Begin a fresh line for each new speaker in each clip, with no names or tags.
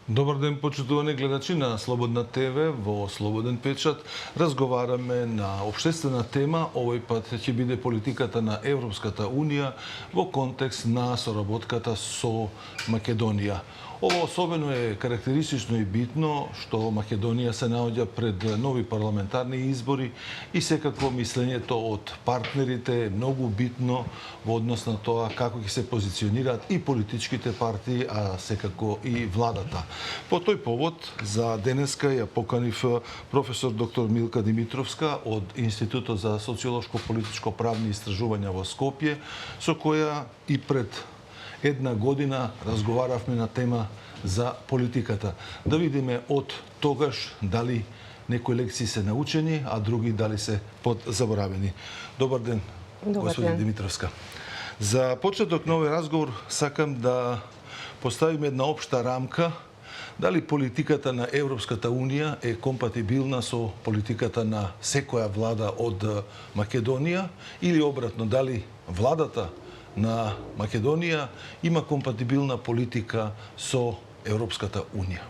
Добар ден, почитувани гледачи на Слободна ТВ. Во Слободен печат разговараме на општествена тема. Овој пат ќе биде политиката на Европската Унија во контекст на соработката со Македонија. Ова особено е карактеристично и битно што Македонија се наоѓа пред нови парламентарни избори и секако мислењето од партнерите е многу битно во однос на тоа како ќе се позиционираат и политичките партии, а секако и владата. По тој повод за денеска ја поканив професор доктор Милка Димитровска од Институтот за социолошко-политичко правни истражувања во Скопје, со која и пред една година разговаравме на тема за политиката. Да видиме од тогаш дали некои лекции се научени, а други дали се подзаборавени. Добар ден, господи Димитровска. За почеток на овој разговор сакам да поставиме една општа рамка дали политиката на Европската Унија е компатибилна со политиката на секоја влада од Македонија или обратно, дали владата на Македонија има компатибилна политика со Европската Унија.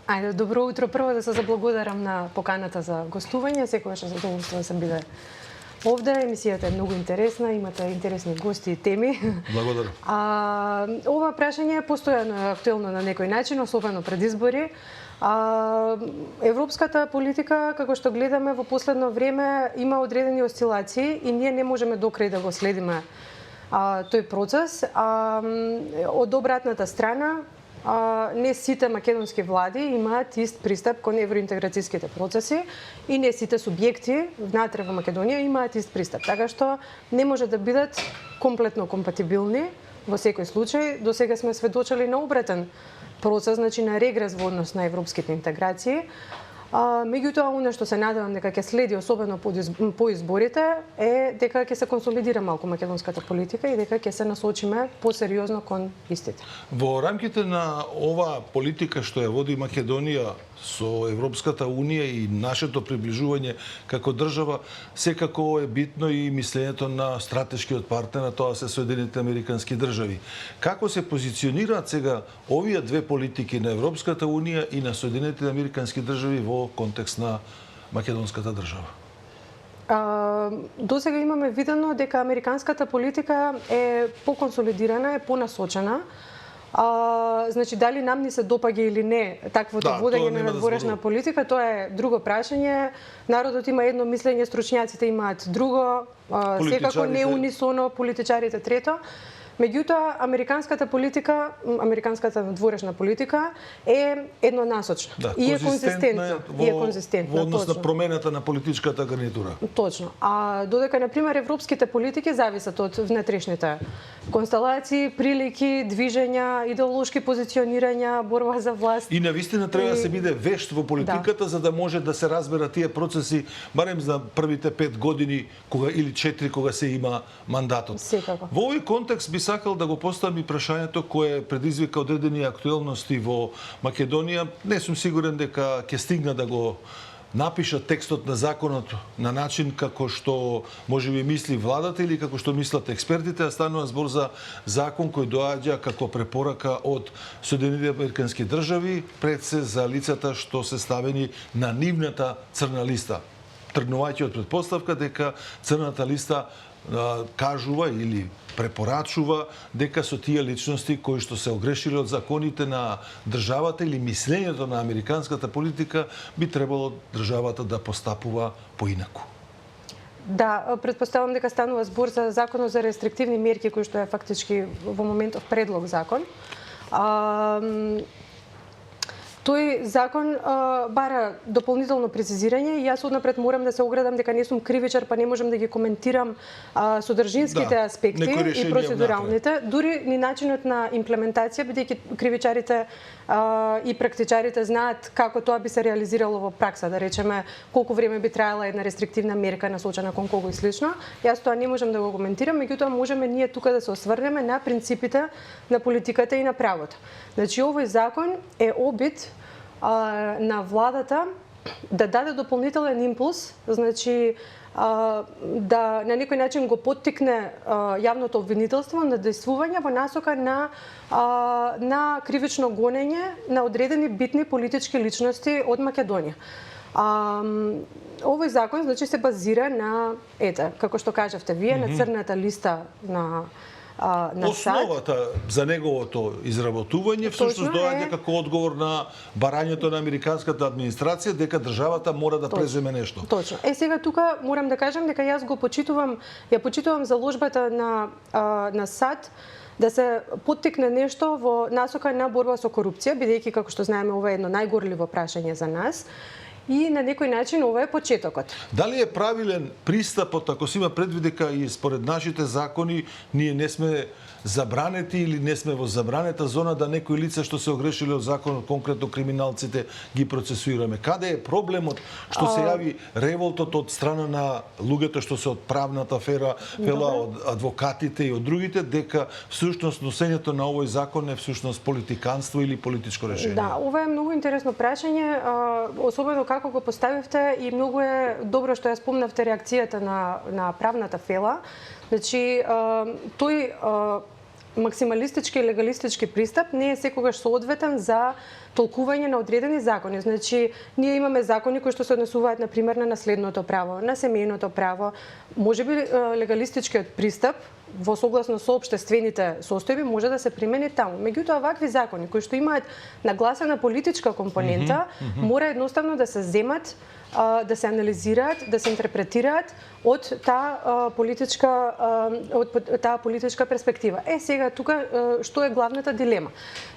Ајде, добро утро. Прво да се заблагодарам на поканата за гостување. Секогаш е задоволство да се биде овде. Емисијата е многу интересна, имате интересни гости и теми.
Благодарам.
Ова прашање е постојано актуелно на некој начин, особено пред избори. Европската политика, како што гледаме во последно време, има одредени осцилации и ние не можеме до крај да го следиме тој процес. Од обратната страна, не сите македонски влади имаат ист пристап кон евроинтеграцијските процеси и не сите субјекти внатре во Македонија имаат ист пристап. Така што не може да бидат комплетно компатибилни во секој случај. До сега сме сведочели на обратен процес, значи на регрес во однос на европските интеграции. Меѓутоа, оно што се надевам дека ќе следи, особено по изборите, е дека ќе се консолидира малку македонската политика и дека ќе се насочиме посериозно кон истите.
Во рамките на ова политика што ја води Македонија со Европската Унија и нашето приближување како држава, секако е битно и мислењето на стратешкиот партнер, тоа се Соединетите Американски држави. Како се позиционираат сега овие две политики на Европската Унија и на Соединетите Американски држави во контекст на македонската држава?
До сега имаме видено дека американската политика е поконсолидирана, е понасочена. Значи, дали нам ни се допаѓа или не таквото водење на надворешна политика, тоа е друго прашање. Народот има едно мислење, стручњаците имаат друго, секако не унисоно, политичарите трето. Меѓутоа, американската политика, американската надворешна политика е еднонасочна и е конзистентна.
Во однос на промената на политичката гарнитура.
Точно. Додека, например, европските политики зависат од внатрешните констелации, прилики, движења, идеолошки позиционирања, борба за власт.
И навистина треба да се биде вешт во политиката, за да може да се разберат тие процеси, барем за првите 5 години или 4 кога се има мандатот.
Секако.
Во овој контекст би сакал да го поставам и прашањето кое предизвика одредени актуелности во Македонија. Не сум сигурен дека ќе стигна да го напишат текстот на законот на начин како што можеби мисли владата или како што мислат експертите, а станува збор за закон кој доаѓа како препорака од Соединетите Американски држави пред се за лицата што се ставени на нивната црна листа. Тргнувајќи од предпоставка дека црната листа кажува или препорачува дека со тие личности кои што се огрешиле од законите на државата или мислењето на американската политика, би требало државата да постапува поинаку.
Да, предпоставам дека станува збор за законот за рестриктивни мерки кој што е фактички во моментов предлог закон. Тој закон бара дополнително прецизирање и јас однапред морам да се оградам дека не сум кривичар, па не можам да ги коментирам содржинските аспекти и процедуралните, дури ни начинот на имплементација, бидејќи кривичарите и практичарите знаат како тоа би се реализирало во пракса, да речеме колку време би траела една рестриктивна мерка насочена кон кого и слично. Јас тоа не можам да го коментирам, меѓутоа можеме ние тука да се осврнеме на принципите на политиката и на правото. Значи, овој закон е обид на владата да даде дополнителен импулс, значи да на некој начин го поттикне јавното обвинителство на действување во насока на кривично гонење на одредени битни политички личности од Македонија. Овој закон значи се базира на како што кажавте вие, на црната листа на САД.
Основата за неговото изработување всушност доаѓа како одговор на барањето на американската администрација дека државата мора да преземе нешто.
Точно. Сега тука морам да кажам дека јас го почитувам заложбата на САД да се поттикне нешто во насока на борба со корупција, бидејќи како што знаеме ова е едно најгорливо прашање за нас. И на некој начин ова е почетокот.
Дали е правилен пристапот ако се има предвид дека и според нашите закони ние не сме забранети или не сме во забранета зона да некои лица што се огрешиле од законот, конкретно криминалците, ги процесуираме? Каде е проблемот што се јави револтот од страна на луѓето што се од правната фера, од адвокатите и од другите, дека всушност носењето на овој закон е всушност политиканство или политичко решение?
Да, ова е многу интересно прашање, особено како го поставивте и многу е добро што ја спомнавте реакцијата на правната фела. Значи, тој максималистички и легалистички пристап не е секогаш соодветен за толкување на одредени закони. Значи, ние имаме закони кои што се однесуваат на пример на наследното право, на семејното право. Можеби легалистичкиот пристап во согласно со општествените состојби може да се примени таму. Меѓутоа, вакви закони кои што имаат нагласена политичка компонента, мора едноставно да се земат, да се анализираат, да се интерпретираат од таа политичка перспектива. Сега тука што е главната дилема?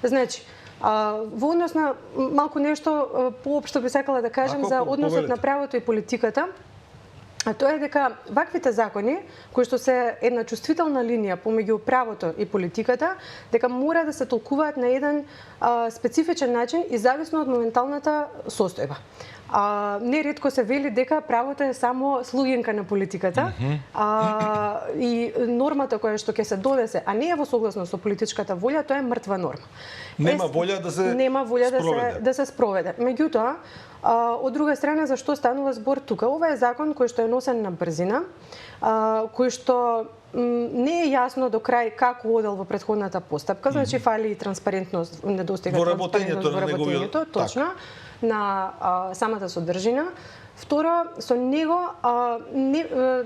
Значи, во однос на малку нешто поопшто би сакала да кажам за односот на правото и политиката. А тоа е дека ваквите закони, кои што се една чувствителна линија помеѓу правото и политиката, дека мора да се толкуваат на еден специфичен начин и зависно од моменталната состојба. Неретко се вели дека правото е само слугинка на политиката, и нормата која што ќе се донесе, а не е во согласно со политичката волја, тоа е мртва норма.
Нема волја да се
да се спроведе. Меѓутоа, од друга страна, за што станува збор тука? Ова е закон кој што е носен на брзина, кој што не е јасно до крај како одел во претходната постапка, значи фали и транспарентност, недостига
транспарентност
во работењето, точно, на самата содржина. Второ, со него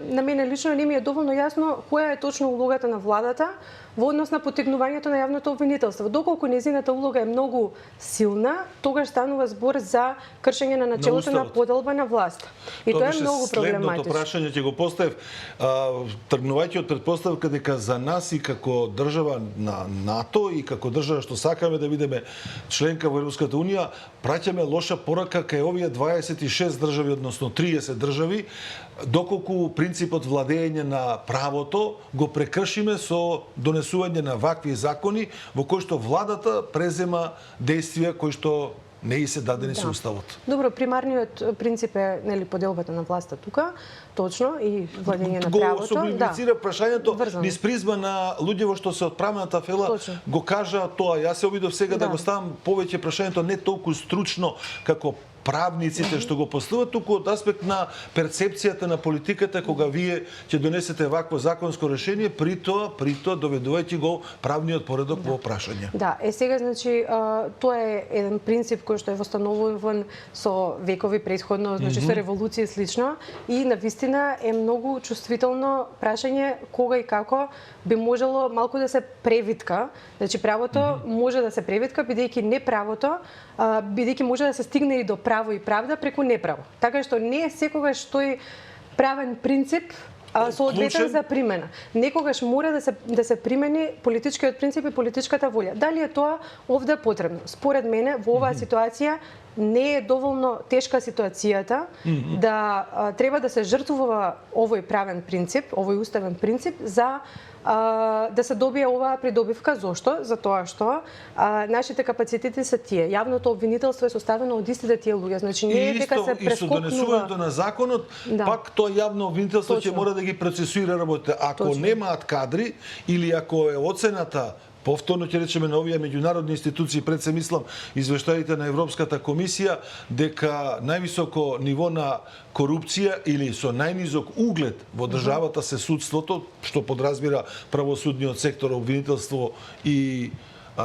на мене лично не ми е доволно јасно која е точно улогата на владата во однос на поттикнувањето на јавното обвинителство. Доколку нејзината улога е многу силна, тогаш станува збор за кршење на начелото на поделба на власт. И тоа е многу проблематично.
Следното прашање ќе го поставив, тргнувајќи од претпоставка дека за нас и како држава на НАТО и како држава што сакаме да бидеме членка во Европската унија, праќаме лоша порака кај овие 26 држави, односно 30 држави, доколку принципот владење на правото го прекршиме со донесување на вакви закони во кои што владата презема действија кои што не и се дадени со уставот.
Добро, примарниот принцип е поделбата на власта тука, точно, и владење на правото.
Го сублимицира прашањето низ призма на луѓе што се од правната фела, го кажа тоа. Јас се обидов сега да го ставам повеќе прашањето не толку стручно како правниците што го постават, туку од аспект на перцепцијата на политиката кога вие ќе донесете вакво законско решение, при тоа доведувајќи го правниот поредок во прашање.
Да, сега значи тоа е еден принцип кој што е восстановуван со векови претходно, значи со револуција и слично, и навистина е многу чувствително прашање кога и како би можело малку да се превитка. Значи правото може да се превитка бидејќи неправото, бидејќи може да се стигне и до право и правда преку неправо. Така што не е секогаш тој правен принцип соодветен за примена. Некогаш мора да се примени политичкиот принцип и политичката волја. Дали е тоа овде потребно? Според мене во оваа ситуација не е доволно тешка ситуацијата да треба да се жртвува овој правен принцип, овој уставен принцип за да се добие оваа придобивка. Зошто? Затоа што нашите капацитети се тие. Јавното обвинителство е составено од истите тие луѓе. Значи не е дека се прескокнува. И со
донесувањето на законот, пак тоа јавно обвинителство ќе мора да ги процесуира работите. Ако немаат кадри или ако е оцената повторно ќе речеме на овие меѓународни институции, пред се мислам извештаите на Европската комисија, дека највисоко ниво на корупција или со најнизок углед во државата се судството, што подразбира правосудниот сектор, обвинителство и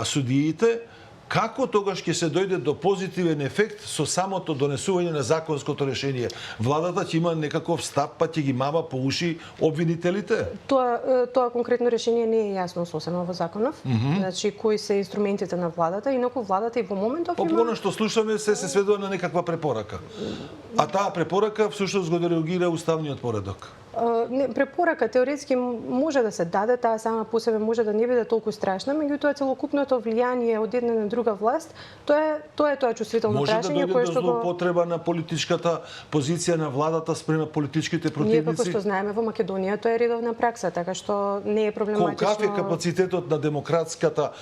судиите. Како тогаш ќе се дојде до позитивен ефект со самото донесување на законското решение? Владата ќе има некаков став, па ќе ги мава по уши обвинителите?
Тоа конкретно решение не е јасно сосема во законов. Значи кои се инструментите на владата, инаку владата и во моментов има...
По што слушаме се сведува на некаква препорака. А таа препорака всушност го дерогира уставниот поредок.
Препорака теоретски може да се даде, таа сама по себе може да не биде толку страшна, меѓутоа целокупното влијание од една на друга власт, тоа е чувствително прашање
кое што го потреба на политичката позиција на владата спрема политичките противници.
Ние како што знаеме во Македонија тоа е редовна пракса, така што не е проблематично.
Каков е капацитетот на демократската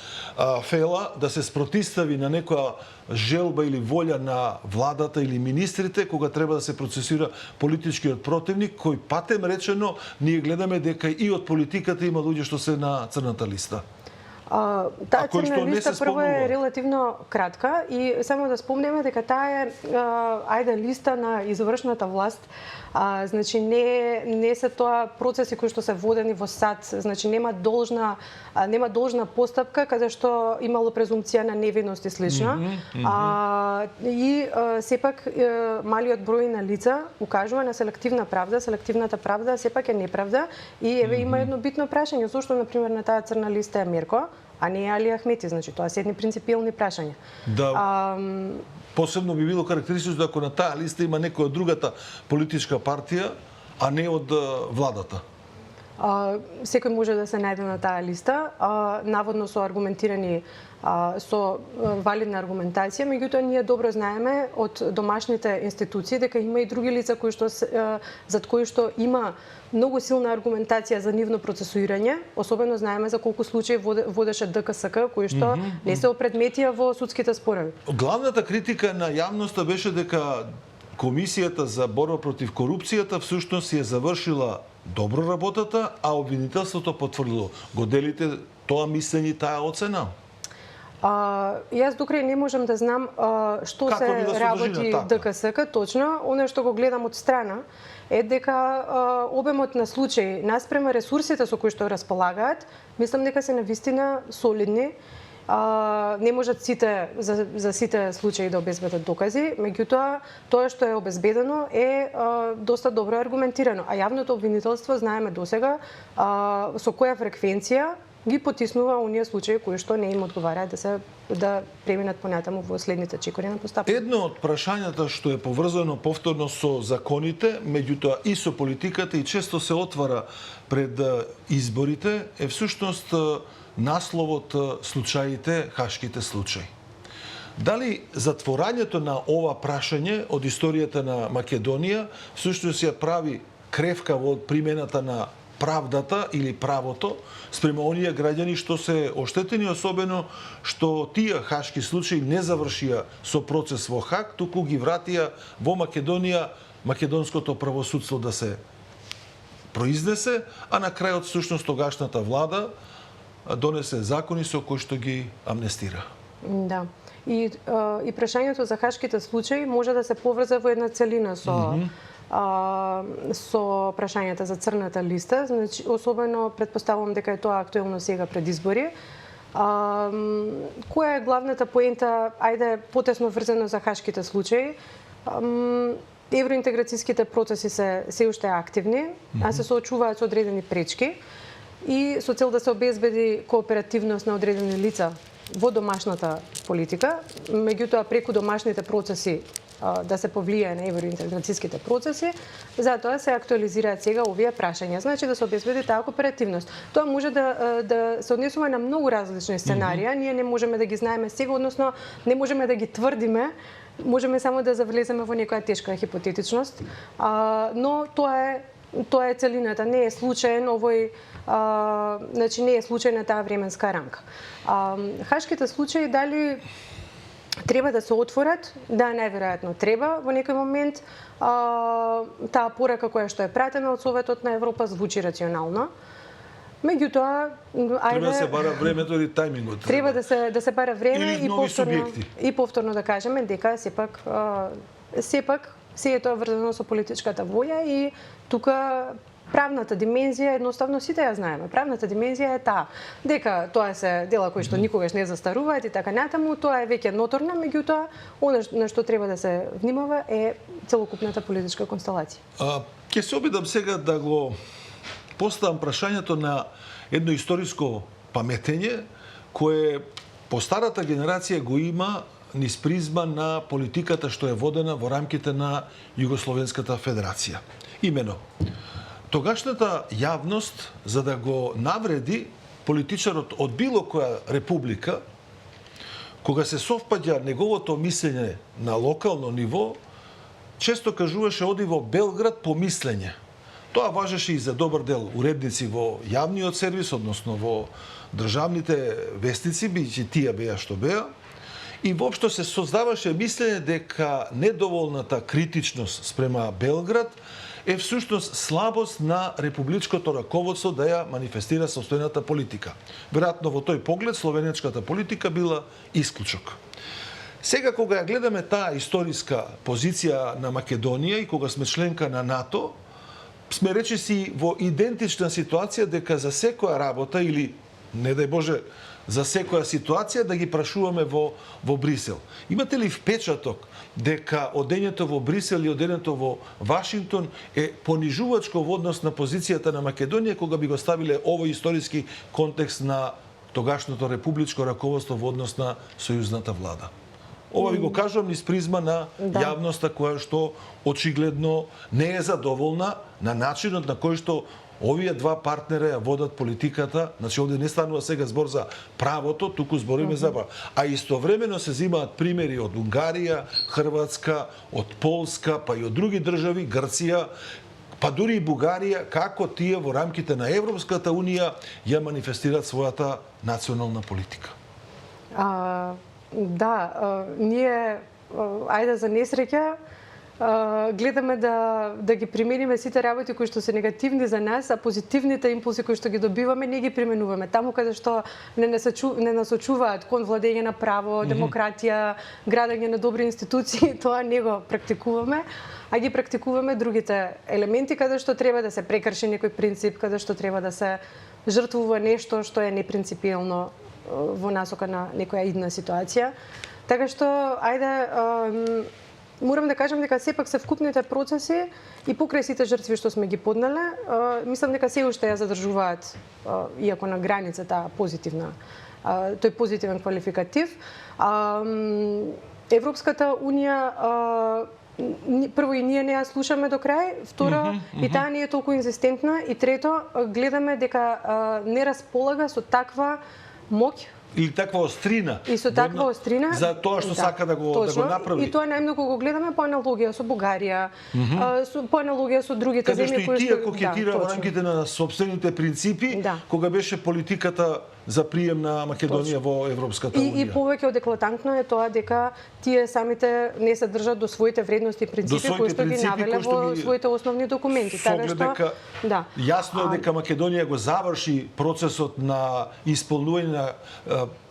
фела да се спротистави на некоја желба или волја на владата или министрите кога треба да се процесира политичкиот противник, кој патем речено ние гледаме дека и од политиката има луѓе што се на црната листа.
Таа црна листа прво е релативно кратка и само да спомнеме дека таа е листа на извршната власт. Значи не се тоа процеси кои што се водени во САД, значи нема должна постапка каде што имало презумпција на невиност и слично. И сепак малиот број на лица укажува на селективна правда, селективната правда сепак е неправда и има едно битно прашање, зошто на пример на таа црна листа е Мерко, а не Али Ахмети, значи тоа се едни принципиелни прашања.
Да. Посебно би било карактеристично ако на таа листа има некој од другата политичка партија, а не од владата.
Секој може да се најде на таа листа, наводно со аргументирани со валидна аргументација, меѓутоа ние добро знаеме од домашните институции дека има и други лица кои што зад кои што има многу силна аргументација за нивно процесуирање, особено знаеме за колку случаи водеше ДКСК кои што не се опредметија во судските спорови.
Главната критика на јавноста беше дека Комисијата за борба против корупцијата всушност си е завршила добро работата, а обвинителството потврдило. Го делите тоа мислење и таа оцена?
Јас докрај не можам да знам што се работи ДКСК точно. Оно што го гледам од страна е дека обемот на случаи наспрема ресурсите со кои што располагаат, мислам дека се навистина солидни. Не можат за сите случаи да обезбедат докази, меѓутоа тоа што е обезбедено е доста добро аргументирано, а јавното обвинителство знаеме досега со која фреквенција ги потиснува оние случаи кои што не им одговараат да преминат понатаму во следните чекори на постапка.
Едно од прашањата што е поврзано повторно со законите, меѓутоа и со политиката и често се отвара пред изборите е всушност насловот случаите, хашките случаи. Дали затворањето на ова прашање од историјата на Македонија всушност ја прави кревка во примената на правдата или правото спрема оние граѓани што се оштетени, особено што тие хашки случаи не завршија со процес во Хаг, туку ги вратија во Македонија македонското правосудство да се произнесе, а на крајот всушност тогашната влада донесе закони со кои што ги амнестира.
Да. И прашањето за хашките случаи може да се поврзе во една целина со прашањата за црната листа, значи особено предпоставувам дека е тоа актуелно сега пред избори. Која е главната поента, ајде потесно врзано за хашките случаи? Евроинтеграцијските процеси се уште активни, а се соочуваат со одредени пречки и со цел да се обезбеди кооперативност на одредени лица во домашната политика, меѓутоа преку домашните процеси да се повлијае на евроинтеграцијските процеси, затоа се актуализираат сега овие прашања. Значи да се обезбеди таа кооперативност. Тоа може да се однесува на многу различни сценарија. Ние не можеме да ги знаеме сега, односно не можеме да ги тврдиме, можеме само да завлеземе во некоја тешка хипотетичност, но тоа е целината, не е случаен овој, значи не е случајна таа временска рамка. Хашките случаи дали треба да се отворат? Да, најверојатно треба. Во некој момент таа порака која што е пратена од Советот на Европа звучи рационално. Меѓутоа,
Треба да се
ајде
бара времето или тајмингот.
треба да се бара време
Или
и
нови
повторно
субјекти.
и повторно да кажеме дека сепак се е тоа врзано со политичката воља и тука правната димензија едноставно сите ја знаеме. Правната димензија е таа дека тоа се дела кои што никогаш не застаруваат и така натаму, тоа е веќе ноторно, меѓутоа она на што треба да се внимава е целокупната политичка констелација.
Ќе се обидам сега да го поставам прашањето на едно историско паметење кое по старата генерација го има низ призма на политиката што е водена во рамките на Југословенската федерација. Имено, тогашната јавност, за да го навреди политичарот од било која република, кога се совпаѓа неговото мислење на локално ниво, често кажуваше оди во Белград по мислење. Тоа важеше и за добар дел уредници во јавниот сервис, односно во државните вестници, бидејќи тие беа што беа, и воопшто се создаваше мислење дека недоволната критичност спрема Белград е всушност слабост на републичкото раководство да ја манифестира собствената политика. Веројатно во тој поглед словенечката политика била исклучок. Сега кога ја гледаме таа историска позиција на Македонија и кога сме членка на НАТО, сме речиси во идентична ситуација дека за секоја работа или не дај Боже за секоја ситуација да ги прашуваме во Брисел. Имате ли впечаток дека одењето во Брисел и одењето во Вашингтон е понижувачко во однос на позицијата на Македонија кога би го ставиле овој историски контекст на тогашното републичко раководство во однос на сојузната влада? Ова ви го кажувам низ призма на јавноста која што очигледно не е задоволна на начинот на кој што овие два партнера ја водат политиката. Значи овде не станува сега збор за правото, туку збориме за право. А истовремено се земаат примери од Унгарија, Хрватска, од Полска, па и од други држави, Грција, па дури и Бугарија, како тие во рамките на Европската унија ја манифестираат својата национална политика.
Ние, ајде за несреќа, гледаме да ги примениме сите работи кои што се негативни за нас, а позитивните импулси кои што ги добиваме не ги применуваме. Таму каде што не насочуваат кон владење на право, демократија, градење на добри институции, тоа не го практикуваме, а ги практикуваме другите елементи каде што треба да се прекрши некој принцип, каде што треба да се жртвува нешто што е непринципиелно во насока на некоја идна ситуација. Така што, ајде, морам да кажам дека сепак се вкупните процеси и покрај сите жртви што сме ги поднале, мислам дека се уште ја задржуваат, иако на граница таа позитивна, тој позитивен квалификатив. Европската унија прво и ние не ја слушаме до крај, второ и таа не е толку инзистентна и трето гледаме дека не располага со таква моќ
или таква острина.
И со таква острина
за тоа што сака да го направи.
И тоа најмногу го гледаме по аналогија со Бугарија, по аналогија со другите земји
кои што и тие кокетира во рамките на собствените принципи, кога беше политиката за прием на Македонија во Европската унија.
И повеќе од еклатантно е тоа дека тие самите не се држат до своите вредности и принципи кои што ги навеле во своите основни документи.
Така што јасно е дека Македонија го заврши процесот на исполнување на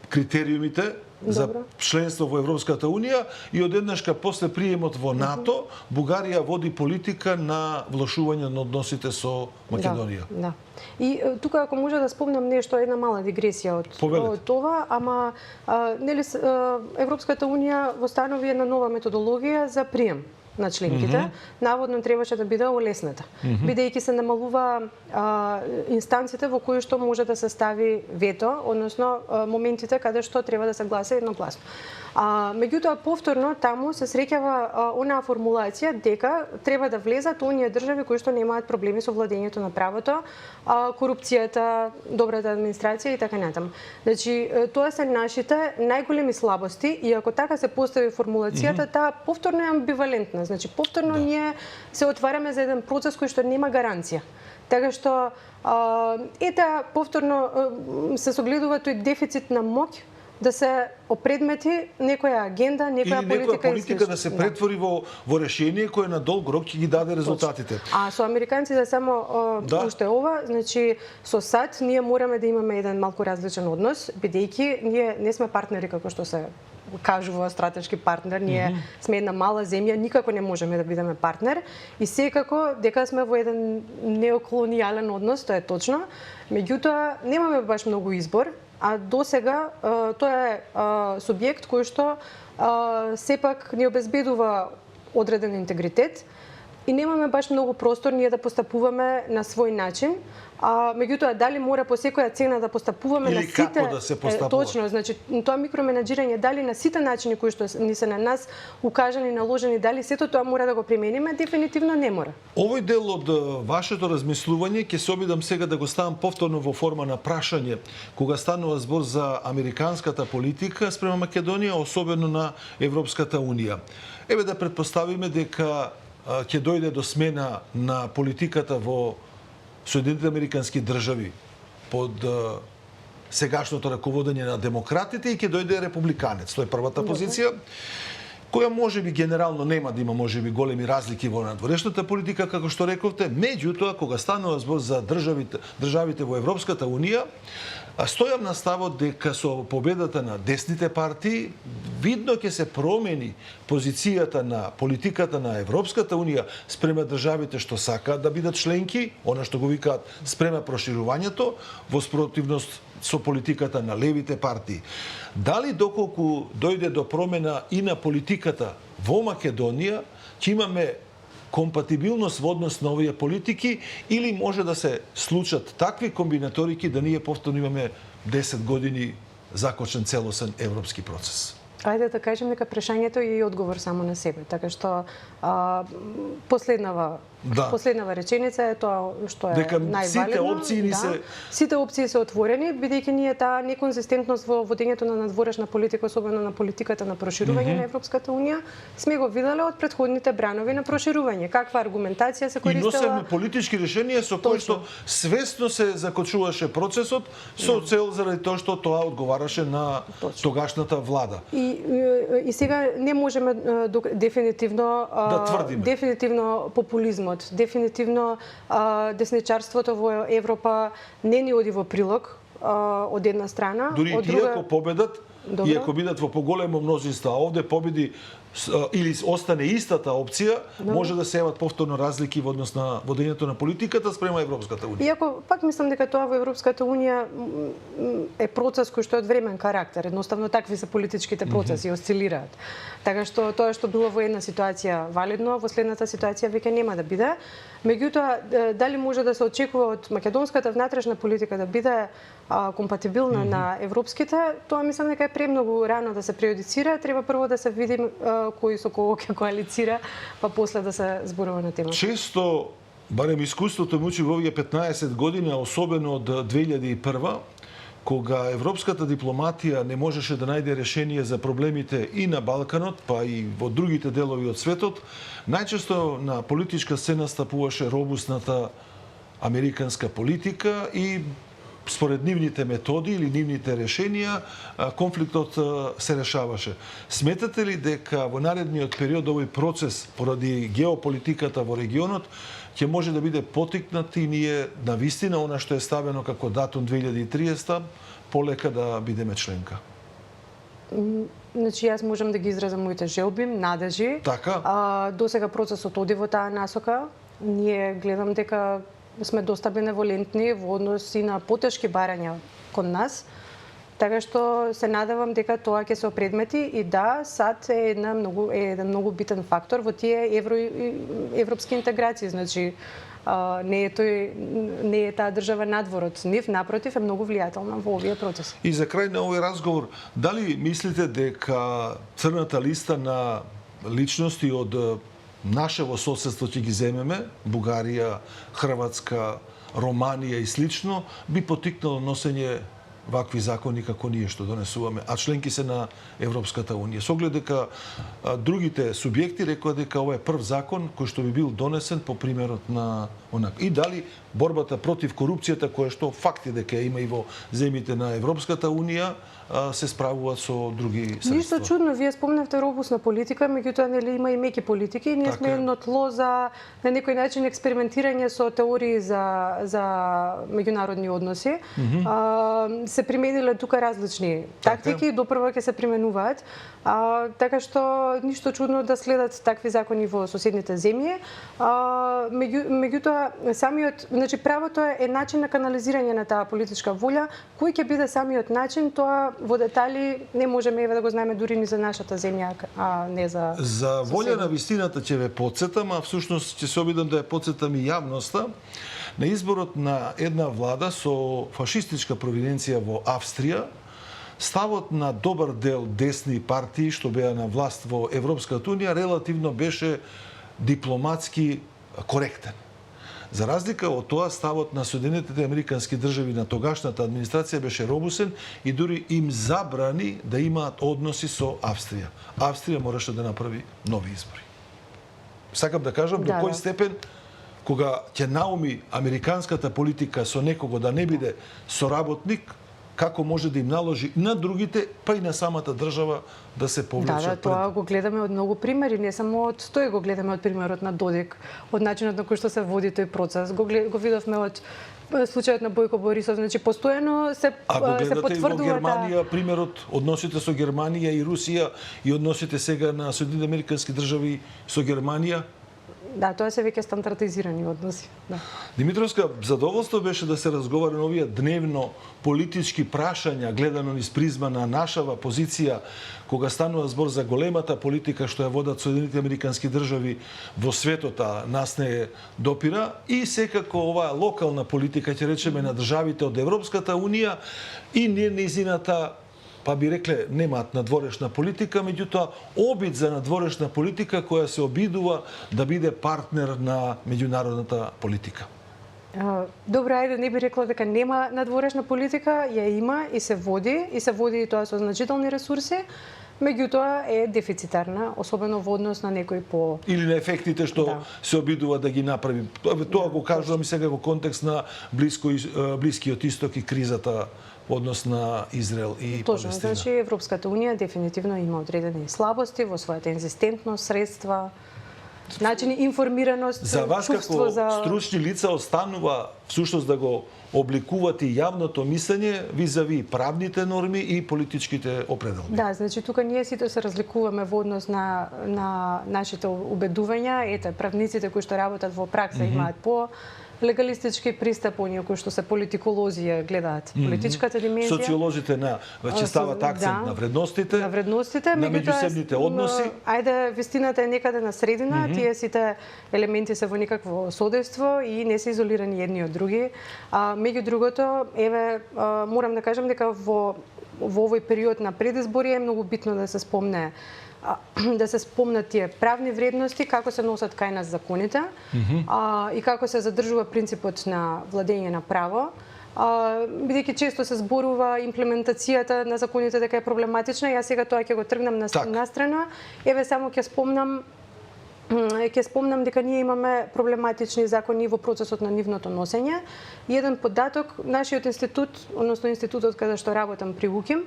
критериумите за членство во Европската унија и одеднашка после приемот во НАТО, Бугарија води политика на влошување на односите со Македонија.
Да. И тука ако може да спомнам нешто, една мала дигресија од това, ама нели Европската унија востанови една нова методологија за прием на членките, наводно требаше да биде олесната, бидејќи се намалува инстанците во кои што може да се стави вето, односно моментите каде што треба да се гласа едногласно. Меѓутоа повторно таму се среќава онаа формулација дека треба да влезат оние држави кои што немаат проблеми со владењето на правото, корупцијата, добрата администрација и така натаму. Значи тоа се нашите најголеми слабости и ако така се постави формулацијата, таа повторно е амбивалентна. Значи повторно ние се отвараме за еден процес кој што нема гаранција. Така што повторно се согледува тој дефицит на моќ да се опредмети некоја агенда, некоја
или
политика
некоја политика да се
слично.
претвори во решение кое на долг рок ќе ги даде резултатите.
А со американците само
Да.
уште ова, значи со САД ние мораме да имаме еден малку различен однос, бидејќи ние не сме партнери како што се кажува стратешки партнер, ние сме една мала земја, никако не можеме да бидеме партнер и секако дека сме во еден неоколонијален однос, тоа е точно. Меѓутоа немаме баш многу избор, а досега тоа е субјект кој што сепак ни обезбедува одреден интегритет и немаме баш многу простор ние да постапуваме на свој начин. Меѓутоа, дали мора по секоја цена да постапуваме
Или
на сите...
како да се постапува?
Точно, значи, тоа микроменеджирање, дали на сите начини кои што ни се на нас укажани, наложени, дали сето тоа мора да го примениме, дефинитивно не мора.
Овој дел од вашето размислување ќе се обидам сега да го ставам повторно во форма на прашање, кога станува збор за американската политика спрема Македонија, особено на Европската Унија. Еве да претпоставиме дека ќе дојде до смена на политиката во Соединетите американски држави под сегашното раководење на демократите и ќе дојде републиканец. Тоа е првата позиција, која можеби генерално нема да има можеби големи разлики во надворешната политика, како што рековте, меѓутоа кога станува збор за државите во Европската Унија, стојам на ставот дека со победата на десните партии видно ќе се промени позицијата на политиката на Европската Унија спрема државите што сакаат да бидат членки, она што го викаат спрема проширувањето, во спротивност со политиката на левите партии. Дали доколку дојде до промена и на политиката во Македонија, ќе имаме компатибилност во однос на овие политики или може да се случат такви комбинаторики да ние повторно имаме 10 години закочен целосен европски процес?
Ајде да кажем дека прашањето е и одговор само на себе, така што последнава реченица е тоа што е
дека
највалидно.
сите опции ни се...
Сите опции се отворени, бидејќи ние таа неконзистентност во водењето на надворешна политика, особено на политиката на проширување на Европската Унија, сме го виделе од претходните бранови на проширување. Каква аргументација се
И
користела?
носевме политички решенија со кои што свесно се закочуваше процесот со цел заради тоа што тоа одговараше на тогашната влада.
И сега не можеме дефинитивно
да тврдиме.
Дефинитивно популизмот, дефинитивно десничарството во Европа не ни оди во прилог од една страна,
Дури
од
и тие ако победат, и ако бидат во поголемо мнозинство, а овде победи или остане истата опција, може да се јават повторно разлики во однос на водењето на политиката спрема Европската Унија.
Иако пак мислам дека тоа во Европската Унија е процес кој што е од времен карактер. Едноставно такви се политичките процеси, осцилираат. Така што тоа што било во една ситуација валидно, во следната ситуација веќе нема да биде. Меѓутоа, дали може да се очекува од македонската внатрешна политика да биде компатибилна на европските, тоа мислам дека е премногу рано да се преюдицира. Треба прво да се види кој со кого ќе коалицира, па после да се зборува на темата.
Често, барем искуството ми учи во овие 15 години, а особено од 2001, кога европската дипломатија не можеше да најде решение за проблемите и на Балканот, па и во другите делови од светот, најчесто на политичка сцена стапуваше робусната американска политика и според нивните методи или нивните решенија, конфликтот се решаваше. Сметате ли дека во наредниот период овој процес, поради геополитиката во регионот, ќе може да биде потикнат и ние на вистина она што е ставено како датум 2030 полека да бидеме членка?
Значи, јас можам да ги изразам моите желби, надежи.
Така?
Досега процесот оди во таа насока. Ние гледам дека сме доста беневолентни во однос и на потешки барања кон нас. Така што се надевам дека тоа ќе се опредмети и да, САД е еден многу битен фактор во тие европски интеграции. Значи, не е таа држава надвор од нив, напротив, е многу влијателна во овие процеси.
И за крај на овој разговор, дали мислите дека црната листа на личности од нашево соседство ќе ги земеме, Бугарија, Хрватска, Романија и слично, би потикнало носење вакви закони како ние што донесуваме, а членки се на Европската унија. Со оглед дека другите субјекти рекоа дека ова е прв закон кој што би бил донесен по примерот на онак. И дали борбата против корупцијата, која што факти дека има и во земјите на Европската унија, се справуваат со други средства.
Ништо чудно, вие спомнавте робусна политика, меѓутоа нели има и меки политики и ние
Така
сме едно тло за на некој начин експериментирање со теории за меѓународни односи. Се примениле тука различни тактики и допрва ќе се применуваат. Така што ништо чудно да следат такви закони во соседните земји. Меѓутоа самиот, значи правото е начин на канализирање на таа политичка волја, кој ќе биде самиот начин, тоа во детали не можеме да го знаеме дури ни за нашата земја, а не за
За волја на вистината ќе ве потсетам, а всушност ќе се обидам да ја потсетам и јавноста на изборот на една влада со фашистичка провиденција во Австрија. Ставот на добар дел десни партии што беа на власт во Европската унија релативно беше дипломатски коректен. За разлика од тоа, ставот на Соединетите Американски држави на тогашната администрација беше робусен и дури им забрани да имаат односи со Австрија. Австрија мораше да направи нови избори. Сакам да кажам до кој степен кога ќе науми американската политика со некого да не биде соработник, како може да им наложи на другите, па и на самата држава да се повлечат пред.
Тоа го гледаме од многу примери, не само од тој, го гледаме од примерот на Додик, од начинот на кој што се води тој процес. Го видовме од случајот на Бојко Борисов, значи постојано се потврдува.
Го гледате и во Германија, примерот односите со Германија и Русија и односите сега на Соединените Американски држави со Германија.
Да, тоа се веќе стандардизирани односи. Да.
Димитровска, задоволство беше да се разговара на овие дневно политички прашања, гледано низ призма на нашава позиција, кога станува збор за големата политика што ја водат Соединените Американски држави во светот, а нас не допира, и секако оваа локална политика, ќе речеме, на државите од Европската унија и незината, па би рекле, немаат надворешна политика, меѓутоа обид за надворешна политика која се обидува да биде партнер на меѓународната политика.
Добро, ајде, не би рекла дека нема надворешна политика, ја има и се води и тоа со значителни ресурси, меѓутоа е дефицитарна, особено во однос на некој по...
Или на ефектите што се обидува да ги направи. Тоа го кажувам и сега во контекст на Блискиот исток и кризата во однос на Израел и Палестина.
Точно, значи Европската унија дефинитивно има одредени слабости во својата инзистентност, средства, начини информираност,
за вас како стручни лица останува всушност да го обликувате јавното мислење визави правните норми и политичките определби.
Да, значи тука ние сите се разликуваме во однос на нашите убедувања. Ете, правниците кои што работат во пракса имаат по легалистички пристап, оние кои што се политиколози гледаат политичката димензија.
Социолозите ќе стават акцент на вредностите, на меѓусебните односи.
Ајде, вистината е некаде на средина, тие сите елементи се во некакво содейство и не се изолирани едни од други. Меѓу другото, еве, морам да кажам дека во овој период на предизбори е многу битно да се спомнат тие правни вредности, како се носат кај нас законите и како се задржува принципот на владење на право. Бидејќи често се зборува имплементацијата на законите дека е проблематична, јас сега тоа ќе го тргнам на страна. Еве само ќе спомнам дека ние имаме проблематични закони во процесот на нивното носење. И еден податок, нашиот институт, односно институтот каде што работам при УКИМ,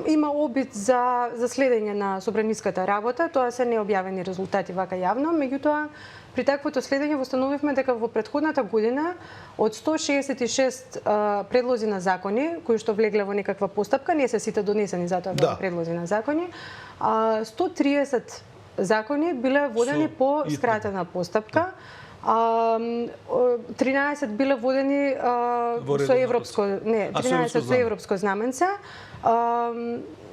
има обид за следење на собраниската работа, тоа се необјавени резултати вака јавно, меѓутоа при таквото следење востановивме дека во претходната година од 166 предлози на закони кои што влегле во некаква постапка, не се сите донесени затоа беа предлози на закони, 130 закони биле водени по скратена постапка. 13 биле водени со европско, 13 со европско знаменце.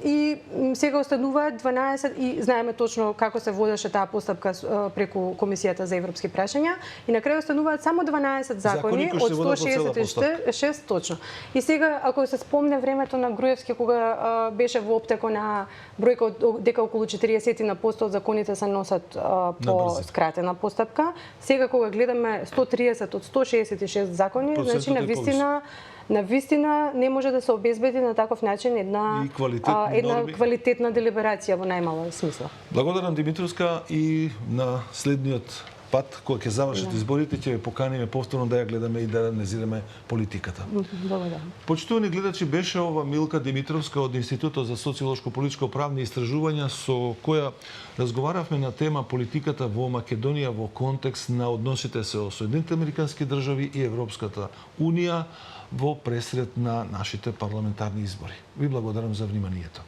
И сега остануваат 12 и знаеме точно како се водеше таа постапка преку Комисијата за европски прашања и на крај остануваат само 12 закони од 166 точно. И сега ако се спомне времето на Груевски кога беше во оптеко на бројка дека околу 40% од законите се носат по скратена постапка, сега кога гледаме 130 од 166 закони, значи на вистина на вистина не може да се обезбеди на таков начин една
И квалитетни норми.
квалитетна делиберација во најмала смисла.
Благодарам, Димитровска, и на следниот пат, кога ќе завршат изборите, ќе ве поканиме повторно да ја гледаме и да анализираме политиката.
Благодарам.
Почитувани гледачи, беше ова Милка Димитровска од Институтот за социолошко-политичко-правни истражувања, со која разговаравме на тема политиката во Македонија во контекст на односите со Соединетите Американски држави и Европската Унија во пресред на нашите парламентарни избори. Ви благодарам за вниманието.